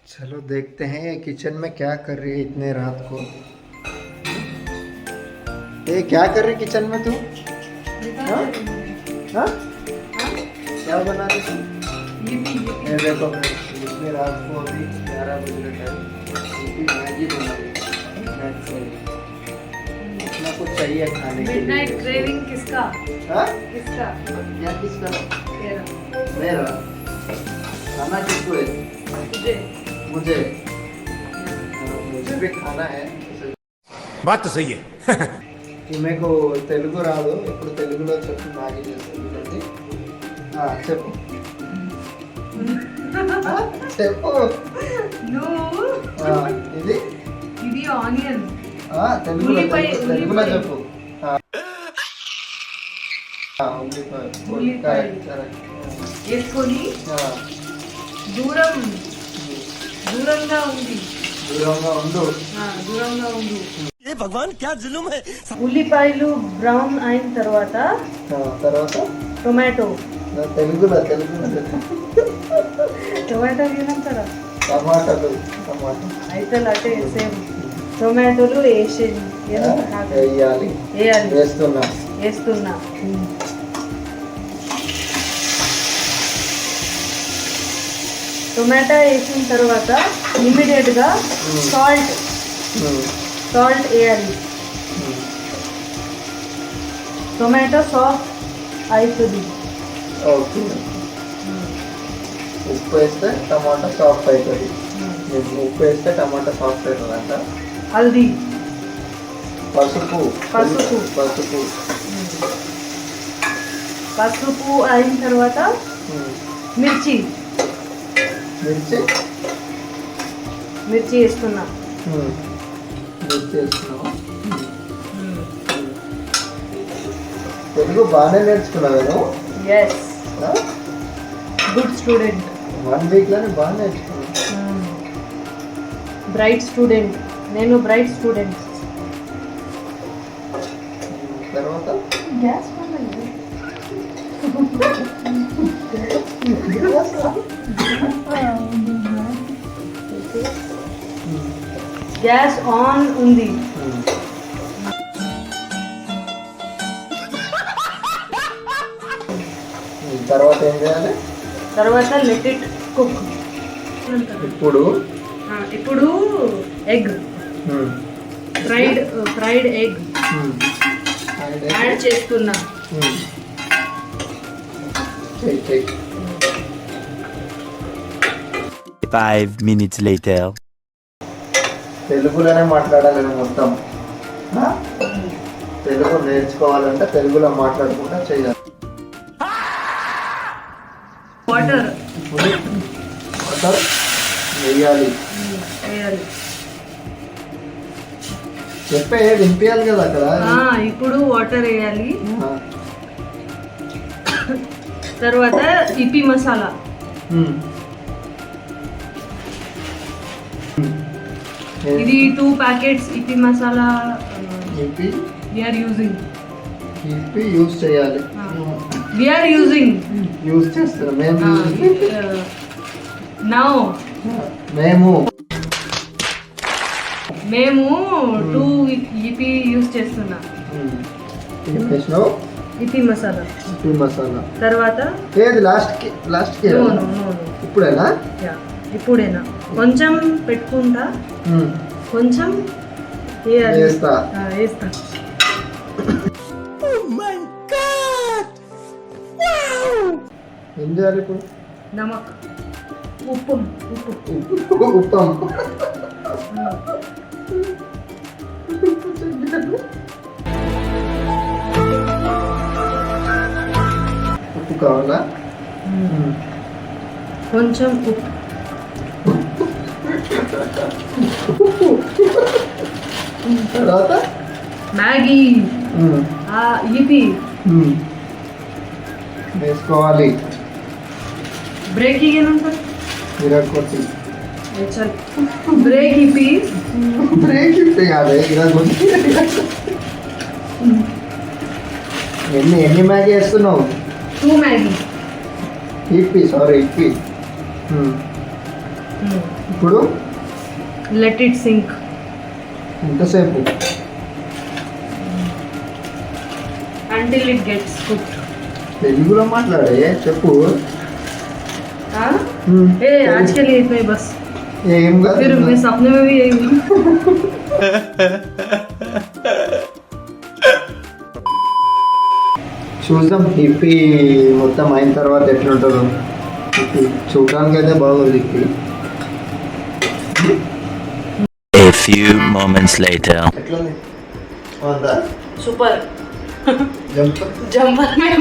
चलो देखते हैं किचन में क्या कर रही है इतने रात को। ये क्या कर रही किचन में तू? हाँ? हाँ? क्या बना रही तू? ये देखो इतने रात को अभी 11 बज रहे टाइम मैगी बना रही है। इतना कुछ चाहिए खाने के लिए। मिडनाइट क्रेविंग किसका? हाँ? किसका? क्या किसका? तेरा। मेरा। खाना किसको है? तुझे। मुझे भी खाना है। बात तो सही है। ఈమెకు తెలుగు రాదు, ఇప్పుడు తెలుగులో చెప్పి మ్యాగీ చేస్తుంది. చెప్పు చెప్పు. నువ్వు ఇది ఇది ఆనియన్ తెలుగులో చెప్పు. ఉల్లిపాయ వేసుకొని దూరంగా ఉంది. దూరంగా ఉండు. ये भगवान क्या जुल्म है। ఉల్లిపాయలు బ్రౌన్ అయిన తర్వాత టొమాటో తెలుగులో టొమాటో తినంటారా? టమాటాలు అయితే అంటే సేమ్ టొమాటోలు వేసేది వేయాలి. వేస్తున్నా. టొమాటో వేసిన తర్వాత ఇమీడియట్ గా సాల్ట్ వేయాలి. టొమాటో సాఫ్ట్ అవుతుంది. ఓకే. ఉప్పు వేస్తే టమాటా సాఫ్ట్ అవుతుంది. ఉప్పు వేస్తే టమాటా సాఫ్ట్ అవుతుందంట. హల్దీ పసుపు అయిన తర్వాత మిర్చి వేస్తున్నా. తెలుగు బాగానే నేర్చుకున్నాను. Yes, good student. 1 వీక్ లోనే బాగా నేర్చుకున్నాను. Bright student. నేను బ్రైట్ స్టూడెంట్. తర్వాత గ్యాస్ గ్యాస్ ఆన్ ఉంది. తర్వాత ఏం చేయాలి? తర్వాత లెట్ ఇట్ కుక్. ఇప్పుడు ఎగ్, ఫ్రైడ్ ఎగ్ యాడ్ చేస్తున్నా. Five minutes later. తెలుగులోనే మాట్లాడాలి మొత్తం. తెలుగు నేర్చుకోవాలంటే తెలుగులో మాట్లాడుకుంటా చేయాలి. వాటర్ వేయాలి. చెప్పే వినిపించాలి కదా అక్కడ. ఇప్పుడు వాటర్ వేయాలి. తర్వాత ఇపి మసాలా. ఇది 2 packets EP masala we are using. Use చేయాలి. We are using. యూజ్ చేస్తున్నాం నౌ. మేము 2 ఇపి యూజ్ చేస్తున్నా. ఇపి మసాలా తర్వాత ఏది లాస్ట్ ఇప్పుడేనా? ఇప్పుడేనా కొంచెం పెట్టుకుంటా. కొంచెం వేస్తా. ఏం చేయాలి ఇప్పుడు? నమక్, ఉప్పు కావాలా? కొంచెం ఉప్పు. తర్వాత మ్యాగీ ఇపి వేసుకోవాలి. బ్రేక్ ఏమంటారు? విరాట్ కోహ్లీ. బ్రేక్ ఇపి కాదు విరాట్ కోహ్లీ. ఎన్ని మ్యాగీ వేస్తున్నావు? 2 మ్యాగీ. ఇప్పి. ఇప్పుడు లెట్ ఇట్ సింక్. ఎంతసేపు? Until it gets cooked. తెలుగులో మాట్లాడే చెప్పు. ए आज के लिए इतना ही बस. ఏం కాదు. फिर मैं सपने में भी यही हूँ. చూద్దాం ఇప్పి మొత్తం అయిన తర్వాత ఎట్లుంటుందో. ఇప్పి చూడడానికి అయితే బాగుంది ఇప్పి. A few moments later. ఎట్లుంది? బాగుందా? सुपर జంప్ जंपर में